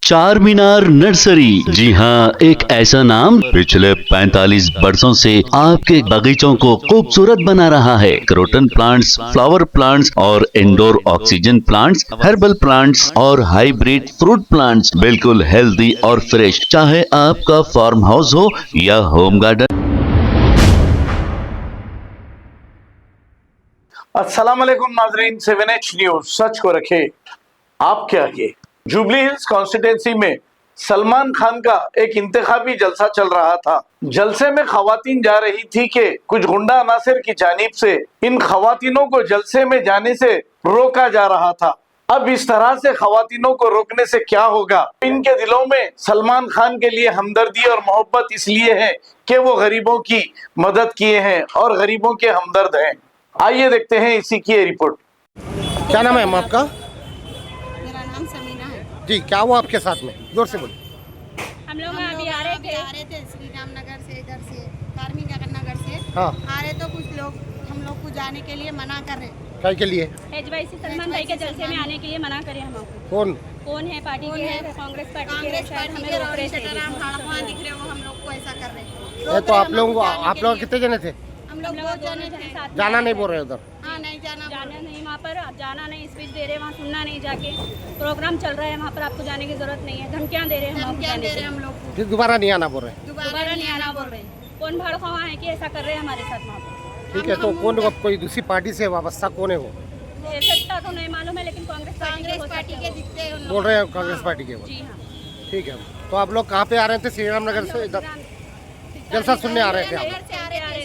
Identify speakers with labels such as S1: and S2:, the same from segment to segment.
S1: चार मीनार नर्सरी। जी हाँ, एक ऐसा नाम पिछले 45 वर्षों से आपके बगीचों को खूबसूरत बना रहा है। क्रोटन प्लांट्स, फ्लावर प्लांट्स और indoor oxygen plants, herbal plants और हाइब्रिड फ्रूट प्लांट्स, बिल्कुल हेल्दी और फ्रेश। चाहे आपका फार्म हाउस हो या होम गार्डन।
S2: अस्सलाम वालेकुम नाजरीन, 7H न्यूज सच को रखे आप क्या के। जुबली हिल्स कॉन्स्टिट्यूंसी में सलमान खान का एक इंतखाबी जलसा चल रहा था। जलसे में खवातीन जा रही थी कि कुछ गुंडा अनासिर की जानिब से इन खवातीनों को जलसे में जाने से रोका जा रहा था। अब इस तरह से खवातीनों को रोकने से क्या होगा? इनके दिलों में सलमान खान के लिए हमदर्दी और मोहब्बत इसलिए है कि वो गरीबों की मदद किए हैं और गरीबों के हमदर्द हैं। आइए देखते हैं इसी की रिपोर्ट।
S3: क्या नाम है आपका?
S4: मेरा नाम समीना है
S3: जी, क्या हुआ आपके साथ में? जोर से बोलिए।
S4: हम लोग अभी आ रहे थे श्री राम नगर से, इधर से कार्मिक नगर से
S3: हाँ।
S4: आ रहे तो कुछ लोग हम लोग को जाने के लिए मना कर रहे।
S3: क्या के लिए?
S5: एचवाईसी सलमान भाई के जलसे में आने के लिए मना करे हमको।
S3: कौन
S5: है पार्टी के? कांग्रेस पार्टी के दिख
S4: रहे हो, हम लोग को ऐसा कर रहे।
S3: ये तो आप लोग कितने जने थे?
S4: हम लोग बहुत जने थे।
S3: जाना नहीं बोल रहे उधर?
S4: हाँ, नहीं जाना
S5: नहीं वहाँ पर, जाना नहीं, स्पीच दे रहे, वहाँ सुनना नहीं, जाके प्रोग्राम चल रहा है वहाँ पर, आपको जाने की जरूरत नहीं है। धमकियाँ दे रहे हैं
S4: हम लोग को,
S3: फिर दोबारा नहीं आना बोल रहे?
S5: दोबारा नहीं आना बोल रहे। कौन भाड़ खवा है कि ऐसा कर रहे हैं हमारे साथ वहाँ पर?
S3: ठीक है, तो कौन कोई दूसरी पार्टी से वाबस्ता कौन है वो?
S5: सकता तो नहीं मालूम है, लेकिन कांग्रेस
S4: पार्टी के दिखते हैं।
S3: बोल रहे हैं कांग्रेस पार्टी के वो?
S5: जी हाँ।
S3: ठीक है, तो आप लोग कहाँ पे आ रहे थे? श्री राम नगर से इधर जलसा सुनने आ रहे थे?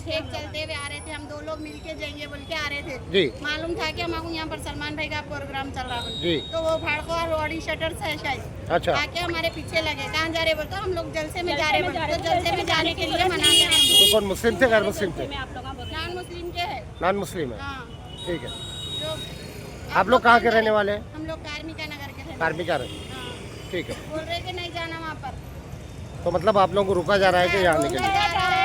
S4: चलते हुए आ रहे थे, हम दो लोग मिलके जाएंगे बोल के आ रहे थे
S3: जी।
S4: मालूम था कि हमारे यहाँ पर सलमान भाई का प्रोग्राम चल रहा है
S3: जी।
S4: तो वो भाड़को रोडी शटर से शायद
S3: अच्छा
S4: आके हमारे पीछे लगे। कहाँ जा रहे बोलते हम लोग जलसे में जा रहे बोलते, तो जलसे में जाने के लिए मना कर रहे।
S3: तो कौन मुस्लिम थे गैर मुस्लिम थे?
S4: नॉन मुस्लिम के है।
S3: नॉन मुस्लिम है?
S4: हाँ,
S3: ठीक है।
S4: तो
S3: आप लोग कहाँ के रहने वाले हैं?
S4: हम लोग कार्मिका नगर के थे।
S3: कार्मिका रहे?
S4: हाँ।
S3: ठीक है,
S4: बोल रहे कि नहीं जाना वहाँ पर,
S3: तो मतलब आप लोगों को रुका जा रहा है कि यहाँ आने के लिए?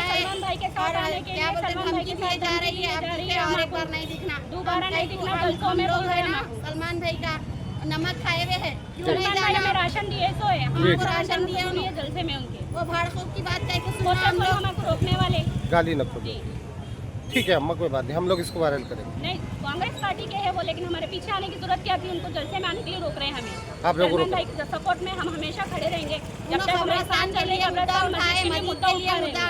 S5: सलमान भाई के साथ आने के
S4: क्या
S5: लिए,
S4: बोलते
S5: सलमान भाई के साथ
S4: जा रही है, और एक बार नहीं दिखना,
S5: दोबारा नहीं दिखना, जलसों में
S4: लोग
S5: बोल
S4: है
S5: रहे
S4: ना
S5: हैं।
S4: सलमान भाई का नमक खाए हुए है, क्यों नहीं
S5: सलमान भाई
S4: जाना?
S5: में राशन दिए सो है, हमको राशन दिए उन्हें जलसे में उनके।
S4: वो भाड़कों की बात कह के
S5: वो
S4: सुना हम
S5: सब
S4: लोग।
S5: हमको रोकने वाले।
S3: गाली न खोलो। ठीक है अम्मा, कोई बात नहीं, हम लोग इसको वायरल करेंगे।
S5: नहीं, कांग्रेस पार्टी के है वो, लेकिन हमारे पीछे आने की जरूरत क्या थी? उनको जलसे में आने के लिए रोक रहे हैं हमें।
S3: आप लोग
S5: सलमान भाई के सपोर्ट में हम हमेशा खड़े रहेंगे जब तक हमारे साथ
S4: के लिए मुद्दा उठाए, मुद्दा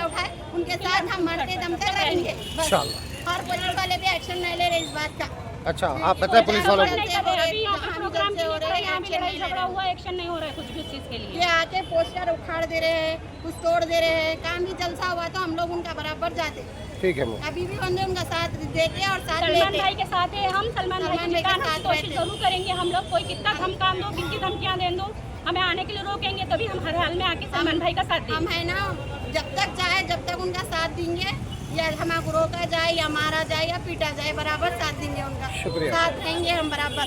S4: उठाए, उनके साथ हम मरते दम तक रहेंगे। बस।
S3: इंशाल्लाह।
S4: और पुलिस वाले भी एक्शन नहीं ले रहे इस बात का।
S3: अच्छा, आप पता है पुलिस वालों को?
S5: अभी यहाँ पे प्रोग्राम के लिए खड़े, यहाँ पे लड़ाई झगड़ा हुआ, एक्शन नहीं हो रहा है कुछ भी उस चीज के लिए।
S4: ये आके पोस्टर उखाड़ दे रहे हैं, कुछ तोड़ दे रहे हैं। काम भी जलसा हुआ तो हम लोग उनका बराबर जाते।
S3: ठीक है अम्मा।
S4: अभी भी बंदे उनका साथ देते हैं और साथ
S5: सलमान
S4: लेते।
S5: भाई के साथ है, हम सलमान भाई की जिताने की कोशिश जरूर करेंगे। हम लोग कोई कितना हम काम दो, कितनी धमकियाँ दे दो, हमें आने के लिए रोकेंगे तभी हम हर हाल में आके सलमान भाई का साथ देंगे।
S4: हम है ना, जब तक चाहे जब तक उनका साथ देंगे, या हमें रोका जाए या मारा जाए या पीटा जाए, बराबर साथ देंगे उनका।
S3: शुक्रिया।
S4: साथ रहेंगे हम बराबर।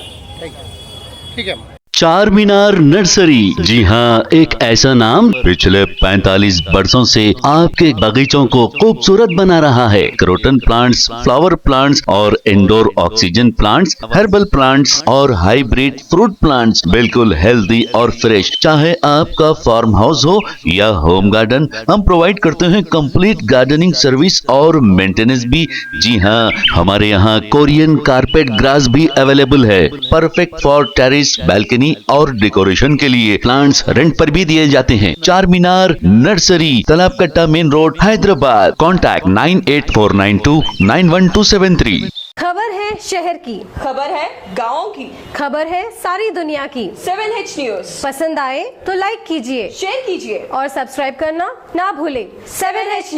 S3: ठीक है अम्मा।
S1: चार मीनार नर्सरी। जी हाँ, एक ऐसा नाम पिछले 45 वर्षों से आपके बगीचों को खूबसूरत बना रहा है। क्रोटन प्लांट्स, फ्लावर प्लांट्स और indoor oxygen plants, herbal plants और हाइब्रिड फ्रूट प्लांट्स, बिल्कुल हेल्दी और फ्रेश। चाहे आपका फार्म हाउस हो या होम गार्डन, हम प्रोवाइड करते हैं कंप्लीट गार्डनिंग सर्विस और मेंटेनेंस भी। जी हाँ, हमारे यहाँ कोरियन कारपेट ग्रास भी अवेलेबल है, परफेक्ट फॉर टेरेस, बालकनी और डेकोरेशन के लिए। प्लांट्स रेंट पर भी दिए जाते हैं। चार मीनार नर्सरी, तालाब कट्टा मेन रोड, हैदराबाद। कॉन्टैक्ट 9849291273।
S6: खबर है शहर की,
S7: खबर है गाँव की,
S6: खबर है सारी दुनिया की।
S7: 7H न्यूज
S6: पसंद आए तो लाइक कीजिए,
S7: शेयर कीजिए
S6: और सब्सक्राइब करना ना भूलें।
S7: 7H news.